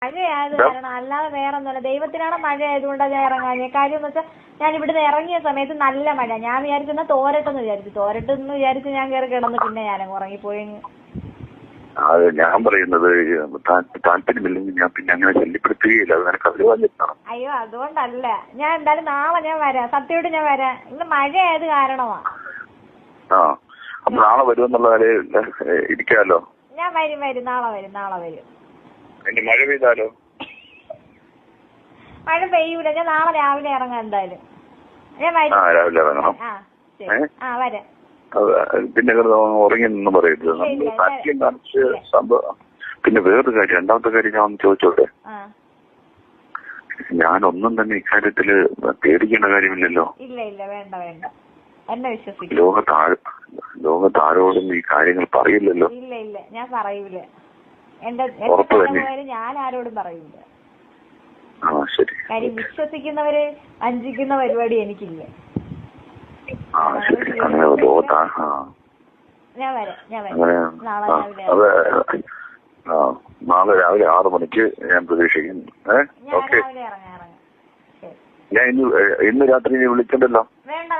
മഴയായത് കാരണം അല്ലാതെ വേറെ ഒന്നുമല്ല. ദൈവത്തിനാണ് മഴ ആയതുകൊണ്ടാണ് ഞാൻ ഇറങ്ങാഞ്ഞ. കാര്യം എന്ന് വെച്ചാൽ ഞാൻ ഇവിടുന്ന് ഇറങ്ങിയ സമയത്ത് നല്ല മഴ. ഞാൻ വിചാരിച്ചെന്നാ തോരട്ടെന്ന് വിചാരിച്ച് ഞാൻ കയറി കിടന്ന് പിന്നെ ഞാനങ്ങ് ഉറങ്ങിപ്പോയി. അത് ഞാൻ പറയുന്നത് താല്പര്യമില്ലെങ്കിൽ ഞാൻ പിന്നെ അങ്ങനെ ശല്യപ്പെടുത്തുകയില്ല. അത് നിനക്ക് അറിയാൻ. അയ്യോ അതുകൊണ്ടല്ല. ഞാൻ എന്തായാലും നാളെ ഞാൻ വരാം. സത്യമായിട്ട് ഞാൻ വരാം. ഇന്ന് മഴയായത് കാരണമാ. ആ അപ്പൊ നാളെ വരുമെന്നുള്ള കാര്യം ഇരിക്കാമല്ലോ. ഞാൻ വരും. നാളെ വരും. ഇനി മഴ പെയ്താലോ? മഴ പെയ്യൂല. ഞാൻ നാളെ രാവിലെ ഇറങ്ങാം എന്തായാലും. ഞാൻ വരും. രാവിലെ ഇറങ്ങണം. വരാം. പിന്നെ ഉറങ്ങിയെന്നും പറയരുത്. നമ്മൾ സാക്ഷ്യം കാണിച്ച് സംഭവം. പിന്നെ വേറൊരു കാര്യം, രണ്ടാമത്തെ കാര്യം ഞാൻ ഒന്ന് ചോദിച്ചോട്ടെ. ഞാനൊന്നും തന്നെ ഇക്കാര്യത്തില് പേടിക്കേണ്ട കാര്യമില്ലല്ലോ. ഇല്ല വേണ്ട എന്നെ വിശ്വസിക്കും. ലോകത്താരോടും ഈ കാര്യങ്ങൾ പറയില്ലല്ലോ. ഇല്ല ഞാൻ പറയൂല. എന്റെ ഞാൻ ആരോടും പറയൂല. ശരി. കാര്യം വിശ്വസിക്കുന്നവര് വഞ്ചിക്കുന്ന പരിപാടി എനിക്കില്ല. ശരി. ഞാൻ വരാം. നാളെ രാവിലെ 6 മണിക്ക് ഞാൻ പ്രതീക്ഷിക്കും. ഓക്കെ. രാവിലെ ഇറങ്ങാം. ഞാൻ ഇന്ന് രാത്രി വിളിക്കണ്ടല്ലോ. വേണ്ട